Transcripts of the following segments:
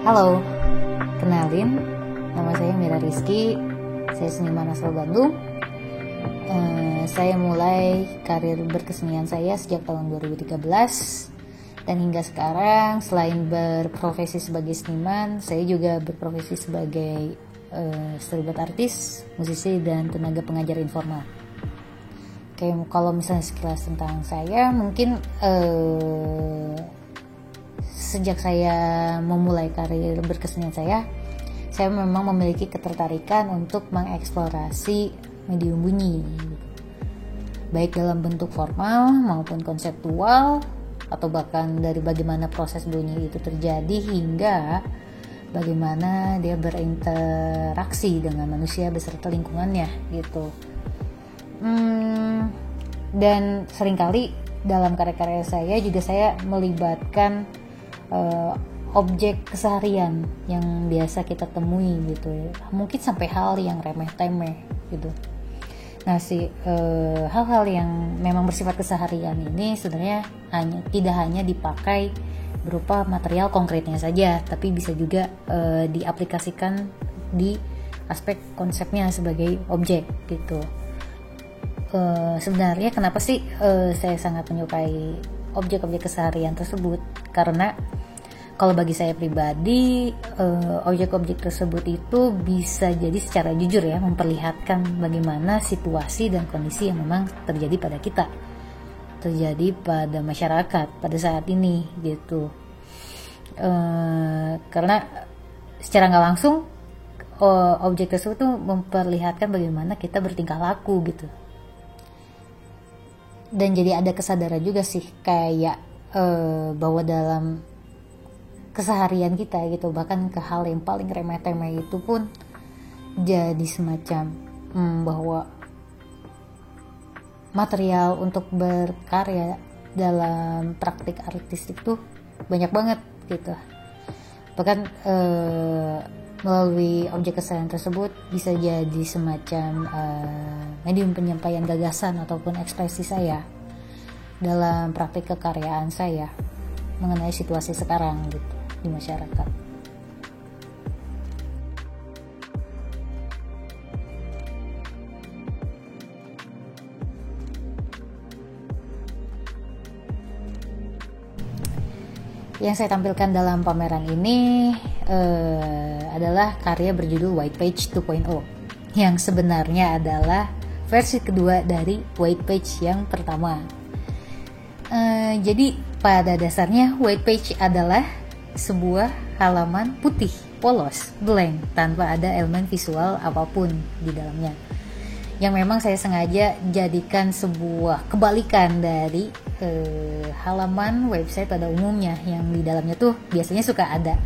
Halo, kenalin, nama saya Mira Rizky, saya seniman asal Bandung. Saya mulai karir berkesenian saya sejak tahun 2013 dan hingga sekarang selain berprofesi sebagai seniman, saya juga berprofesi sebagai storyboard artis, musisi, dan tenaga pengajar informal. Kayak kalau misalnya sekilas tentang saya, mungkin sejak saya memulai karir berkesenian saya memang memiliki ketertarikan untuk mengeksplorasi medium bunyi, baik dalam bentuk formal maupun konseptual, atau bahkan dari bagaimana proses bunyi itu terjadi hingga bagaimana dia berinteraksi dengan manusia beserta lingkungannya gitu. Dan seringkali dalam karya-karya saya juga saya melibatkan objek keseharian yang biasa kita temui gitu ya. Mungkin sampai hal yang remeh-temeh gitu. Nah, hal-hal yang memang bersifat keseharian ini sebenarnya tidak hanya dipakai berupa material konkretnya saja, tapi bisa juga diaplikasikan di aspek konsepnya sebagai objek gitu. Sebenarnya kenapa sih saya sangat menyukai objek-objek keseharian tersebut? Karena kalau bagi saya pribadi, objek-objek tersebut itu bisa jadi secara jujur ya memperlihatkan bagaimana situasi dan kondisi yang memang terjadi pada kita, terjadi pada masyarakat pada saat ini gitu. Karena secara nggak langsung objek tersebut tuh memperlihatkan bagaimana kita bertingkah laku gitu. Dan jadi ada kesadaran juga sih kayak bahwa dalam keseharian kita gitu, bahkan ke hal yang paling remeh-temeh itu pun jadi semacam bahwa material untuk berkarya dalam praktik artistik tuh banyak banget gitu. Bahkan melalui objek keseharian tersebut bisa jadi semacam medium penyampaian gagasan ataupun ekspresi saya dalam praktik kekaryaan saya mengenai situasi sekarang gitu di masyarakat. Yang saya tampilkan dalam pameran ini adalah karya berjudul White Page 2.0 yang sebenarnya adalah versi kedua dari White Page yang pertama. Jadi pada dasarnya White Page adalah sebuah halaman putih, polos, blank, tanpa ada elemen visual apapun di dalamnya. Yang memang saya sengaja jadikan sebuah kebalikan dari halaman website pada umumnya, yang di dalamnya tuh biasanya suka ada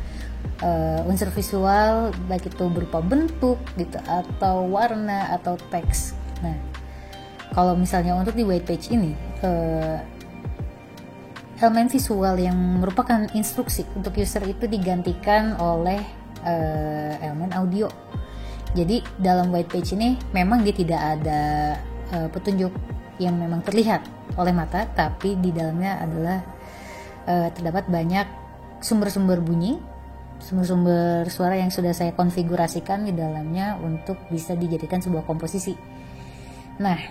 unsur visual, baik itu berupa bentuk gitu, atau warna, atau teks. Nah, kalau misalnya untuk di White Page ini, elemen visual yang merupakan instruksi untuk user itu digantikan oleh elemen audio. Jadi dalam White Page ini memang dia tidak ada petunjuk yang memang terlihat oleh mata, tapi di dalamnya adalah terdapat banyak sumber-sumber bunyi, sumber-sumber suara yang sudah saya konfigurasikan di dalamnya untuk bisa dijadikan sebuah komposisi. Nah,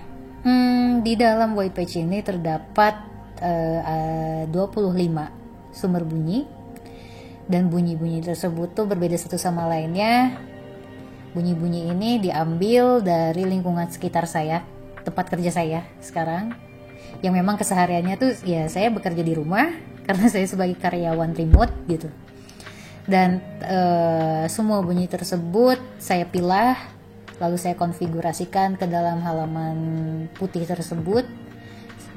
di dalam White Page ini terdapat 25 sumber bunyi, dan bunyi-bunyi tersebut tuh berbeda satu sama lainnya. Bunyi-bunyi ini diambil dari lingkungan sekitar saya, tempat kerja saya sekarang, yang memang kesehariannya tuh ya saya bekerja di rumah karena saya sebagai karyawan remote gitu. Dan semua bunyi tersebut saya pilah, lalu saya konfigurasikan ke dalam halaman putih tersebut,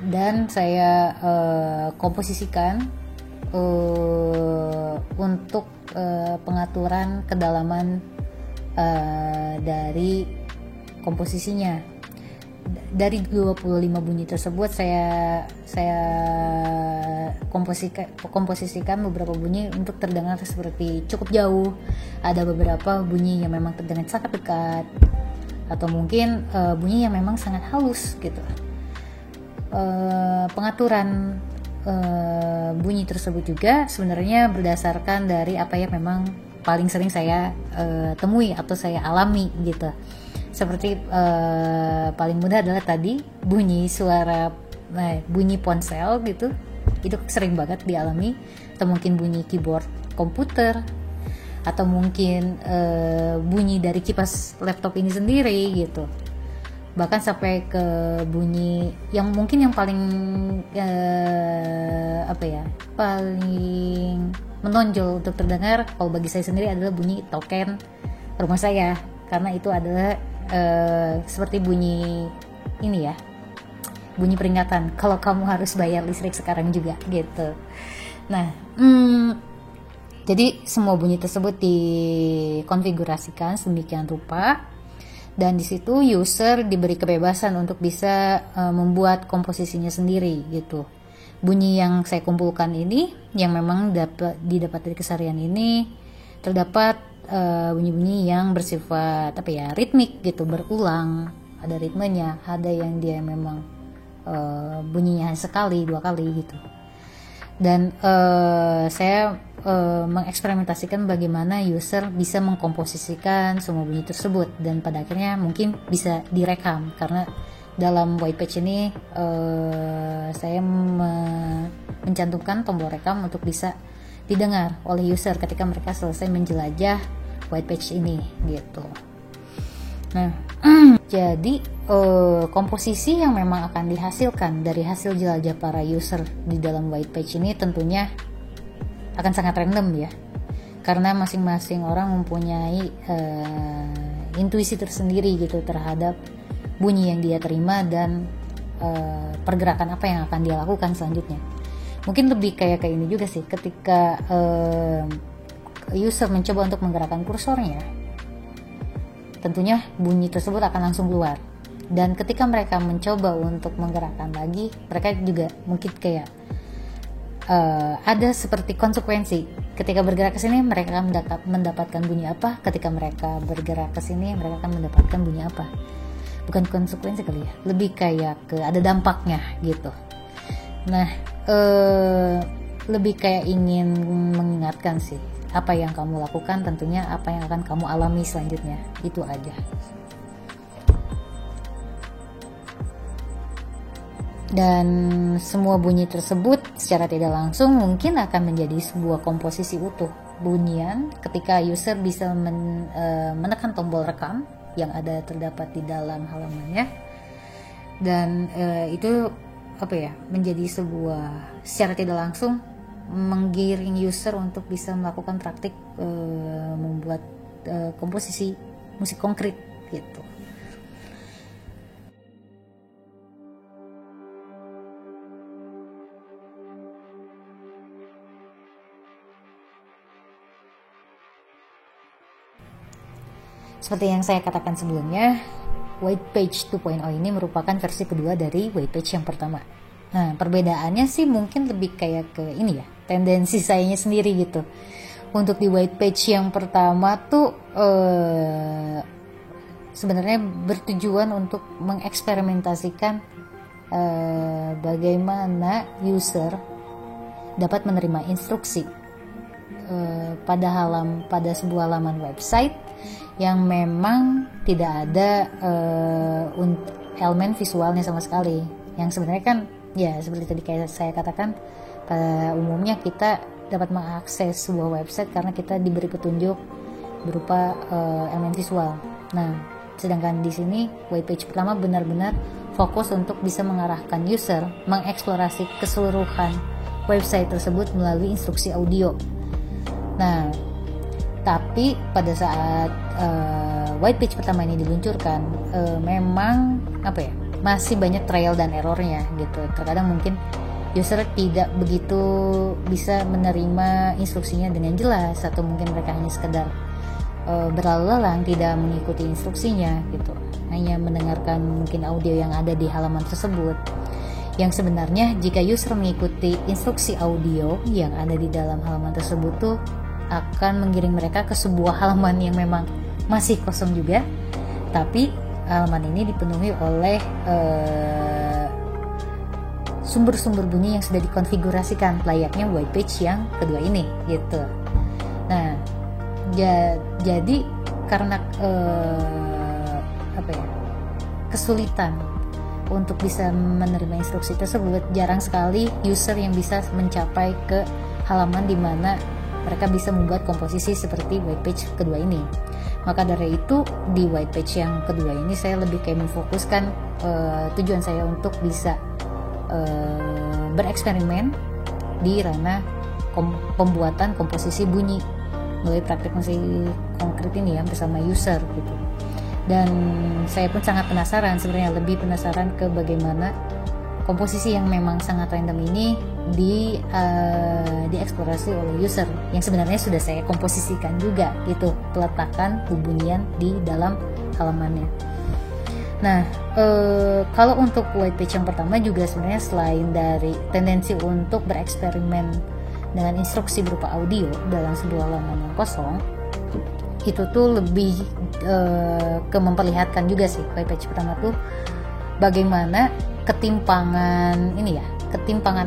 dan saya komposisikan untuk pengaturan kedalaman dari komposisinya. Dari 25 bunyi tersebut saya komposisikan beberapa bunyi untuk terdengar seperti cukup jauh, ada beberapa bunyi yang memang terdengar sangat dekat, atau mungkin bunyi yang memang sangat halus gitu. Pengaturan bunyi tersebut juga sebenarnya berdasarkan dari apa yang memang paling sering saya temui atau saya alami gitu. Seperti paling mudah adalah tadi bunyi suara bunyi ponsel gitu, itu sering banget dialami, atau mungkin bunyi keyboard komputer, atau mungkin bunyi dari kipas laptop ini sendiri gitu. Bahkan sampai ke bunyi yang mungkin yang paling paling menonjol untuk terdengar kalau bagi saya sendiri adalah bunyi token rumah saya, karena itu adalah seperti bunyi ini ya, bunyi peringatan kalau kamu harus bayar listrik sekarang juga gitu. Nah, jadi semua bunyi tersebut dikonfigurasikan sedemikian rupa, dan di situ user diberi kebebasan untuk bisa membuat komposisinya sendiri gitu. Bunyi yang saya kumpulkan ini, yang memang didapat dari keseharian ini, terdapat bunyi-bunyi yang bersifat ritmik gitu, berulang, ada ritmenya, ada yang dia memang bunyinya sekali, 2 kali gitu. Dan saya mengeksperimentasikan bagaimana user bisa mengkomposisikan semua bunyi tersebut, dan pada akhirnya mungkin bisa direkam, karena dalam white page ini saya mencantumkan tombol rekam untuk bisa didengar oleh user ketika mereka selesai menjelajah white page ini gitu. Nah, jadi komposisi yang memang akan dihasilkan dari hasil jelajah para user di dalam white page ini tentunya akan sangat random ya, karena masing-masing orang mempunyai intuisi tersendiri gitu terhadap bunyi yang dia terima dan pergerakan apa yang akan dia lakukan selanjutnya. Mungkin lebih kayak ini juga sih, ketika user mencoba untuk menggerakkan kursornya, tentunya bunyi tersebut akan langsung keluar. Dan ketika mereka mencoba untuk menggerakkan lagi, mereka juga mungkin kayak ada seperti konsekuensi. Ketika bergerak ke sini mereka akan mendapatkan bunyi apa, ketika mereka bergerak ke sini mereka akan mendapatkan bunyi apa. Bukan konsekuensi kali ya, lebih kayak ke ada dampaknya gitu. Nah, lebih kayak ingin mengingatkan sih, apa yang kamu lakukan tentunya apa yang akan kamu alami selanjutnya, itu aja. Dan semua bunyi tersebut secara tidak langsung mungkin akan menjadi sebuah komposisi utuh bunyian ketika user bisa menekan tombol rekam yang ada terdapat di dalam halamannya, dan itu menjadi sebuah secara tidak langsung menggiring user untuk bisa melakukan praktik membuat komposisi musik konkret gitu. Seperti yang saya katakan sebelumnya, White Page 2.0 ini merupakan versi kedua dari White Page yang pertama. Nah, perbedaannya sih mungkin lebih kayak ke ini ya, tendensi sayanya sendiri gitu. Untuk di White Page yang pertama tuh sebenarnya bertujuan untuk mengeksperimentasikan bagaimana user dapat menerima instruksi pada sebuah halaman website yang memang tidak ada elemen visualnya sama sekali. Yang sebenarnya kan ya seperti tadi kayak saya katakan, pada umumnya kita dapat mengakses sebuah website karena kita diberi petunjuk berupa elemen visual. Nah, sedangkan di sini web page pertama benar-benar fokus untuk bisa mengarahkan user mengeksplorasi keseluruhan website tersebut melalui instruksi audio. Nah, tapi pada saat white page pertama ini diluncurkan, memang masih banyak trial dan errornya gitu. Terkadang mungkin user tidak begitu bisa menerima instruksinya dengan jelas, atau mungkin mereka hanya sekedar berlalu lalang tidak mengikuti instruksinya gitu, hanya mendengarkan mungkin audio yang ada di halaman tersebut. Yang sebenarnya jika user mengikuti instruksi audio yang ada di dalam halaman tersebut tuh akan menggiring mereka ke sebuah halaman yang memang masih kosong juga, tapi halaman ini dipenuhi oleh sumber-sumber bunyi yang sudah dikonfigurasikan layaknya white page yang kedua ini gitu. Nah, jadi karena kesulitan untuk bisa menerima instruksi tersebut, jarang sekali user yang bisa mencapai ke halaman di mana mereka bisa membuat komposisi seperti white page kedua ini. Maka dari itu di white page yang kedua ini saya lebih kayak memfokuskan tujuan saya untuk bisa bereksperimen di ranah pembuatan komposisi bunyi melalui praktik musik konkret ini ya bersama user gitu. Dan saya pun sangat penasaran, sebenarnya lebih penasaran ke bagaimana komposisi yang memang sangat random ini dieksplorasi oleh user yang sebenarnya sudah saya komposisikan juga gitu, peletakan bunyian di dalam halamannya. Nah, kalau untuk white page yang pertama juga sebenarnya selain dari tendensi untuk bereksperimen dengan instruksi berupa audio dalam sebuah halaman yang kosong, itu tuh lebih ke memperlihatkan juga sih white page pertama tuh bagaimana ketimpangan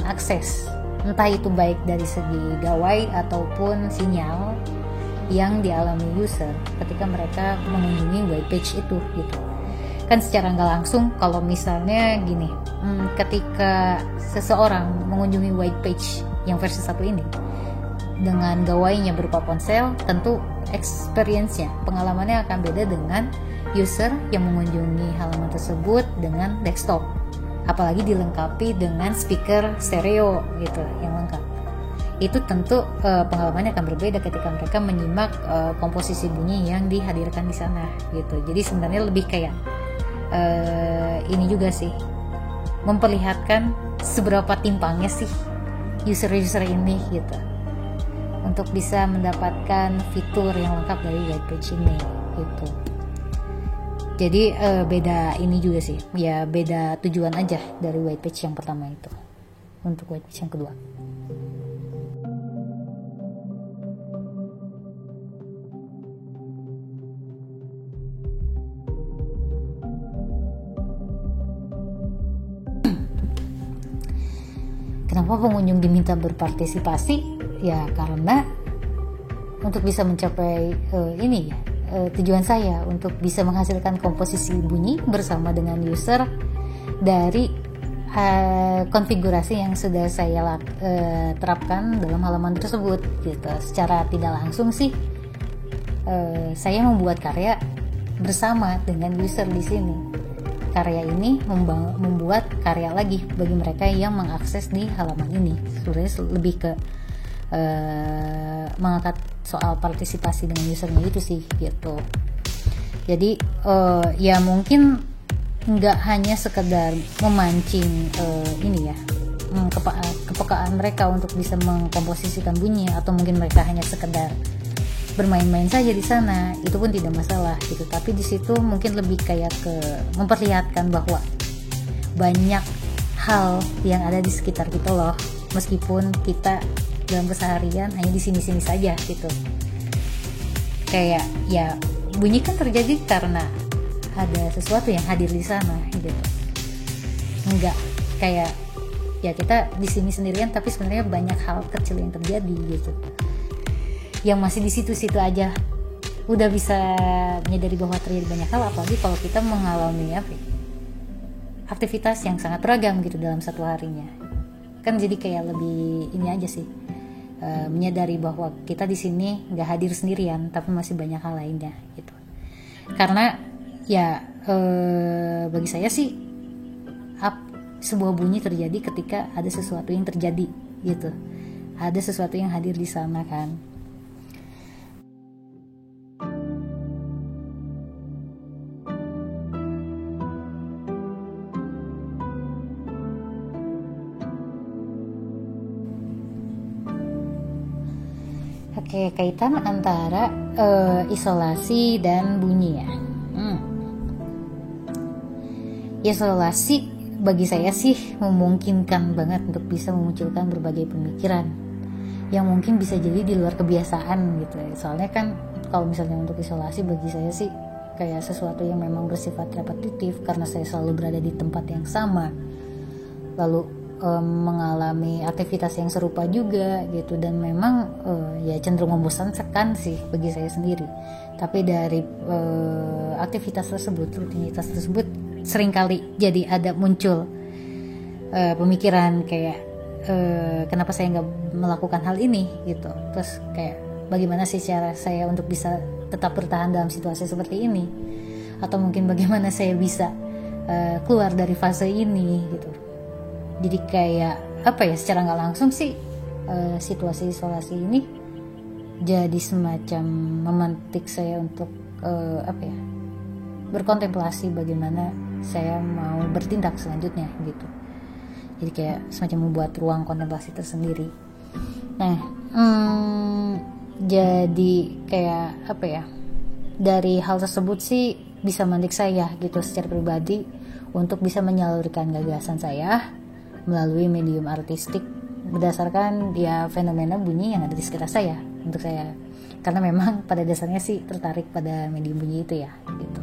akses, entah itu baik dari segi gawai ataupun sinyal yang dialami user ketika mereka mengunjungi white page itu gitu. Kan secara nggak langsung kalau misalnya gini, ketika seseorang mengunjungi white page yang versi 1 ini dengan gawainya berupa ponsel, tentu experience-nya, pengalamannya akan beda dengan user yang mengunjungi halaman tersebut dengan desktop, apalagi dilengkapi dengan speaker stereo gitu yang lengkap. Itu tentu pengalamannya akan berbeda ketika mereka menyimak komposisi bunyi yang dihadirkan di sana gitu. Jadi sebenarnya lebih kayak ini juga sih, memperlihatkan seberapa timpangnya sih user-user ini gitu untuk bisa mendapatkan fitur yang lengkap dari white page ini gitu. Jadi beda ini juga sih, ya beda tujuan aja dari white page yang pertama itu untuk white page yang kedua. Kenapa pengunjung diminta berpartisipasi? Ya karena untuk bisa mencapai tujuan saya untuk bisa menghasilkan komposisi bunyi bersama dengan user dari konfigurasi yang sudah saya terapkan dalam halaman tersebut gitu. Secara tidak langsung sih saya membuat karya bersama dengan user di sini. Karya ini membuat karya lagi bagi mereka yang mengakses di halaman ini. Sebenarnya lebih ke mengangkat soal partisipasi dengan usernya itu sih gitu. Jadi ya mungkin nggak hanya sekedar memancing kepekaan mereka untuk bisa mengkomposisikan bunyi, atau mungkin mereka hanya sekedar bermain-main saja di sana, itu pun tidak masalah gitu. Tapi di situ mungkin lebih kayak ke memperlihatkan bahwa banyak hal yang ada di sekitar kita loh, meskipun kita dalam keseharian hanya di sini-sini saja gitu. Kayak ya bunyi kan terjadi karena ada sesuatu yang hadir di sana gitu. Enggak kayak ya kita di sini sendirian, tapi sebenarnya banyak hal kecil yang terjadi gitu, yang masih di situ-situ aja udah bisa menyadari bahwa terjadi banyak hal, apalagi kalau kita mengalami aktivitas yang sangat beragam gitu dalam satu harinya. Kan jadi kayak lebih ini aja sih, menyadari bahwa kita di sini nggak hadir sendirian, tapi masih banyak hal lainnya gitu. Karena ya bagi saya sih sebuah bunyi terjadi ketika ada sesuatu yang terjadi gitu, ada sesuatu yang hadir di sana kan. Oke, kaitan antara isolasi dan bunyi ya. Isolasi bagi saya sih memungkinkan banget untuk bisa memunculkan berbagai pemikiran yang mungkin bisa jadi di luar kebiasaan gitu ya. Soalnya kan kalau misalnya untuk isolasi bagi saya sih kayak sesuatu yang memang bersifat repetitif, karena saya selalu berada di tempat yang sama. Lalu mengalami aktivitas yang serupa juga gitu, dan memang ya cenderung membosankan sih bagi saya sendiri. Tapi dari aktivitas tersebut, rutinitas tersebut, seringkali jadi ada muncul pemikiran kayak kenapa saya nggak melakukan hal ini gitu. Terus kayak bagaimana sih cara saya untuk bisa tetap bertahan dalam situasi seperti ini, atau mungkin bagaimana saya bisa keluar dari fase ini gitu. Jadi kayak apa ya, secara nggak langsung sih situasi isolasi ini jadi semacam memantik saya untuk berkontemplasi bagaimana saya mau bertindak selanjutnya gitu. Jadi kayak semacam membuat ruang kontemplasi tersendiri. Nah, jadi kayak dari hal tersebut sih bisa memantik saya gitu secara pribadi untuk bisa menyalurkan gagasan saya melalui medium artistik berdasarkan ya fenomena bunyi yang ada di sekitar saya, untuk saya, karena memang pada dasarnya sih tertarik pada medium bunyi itu ya gitu.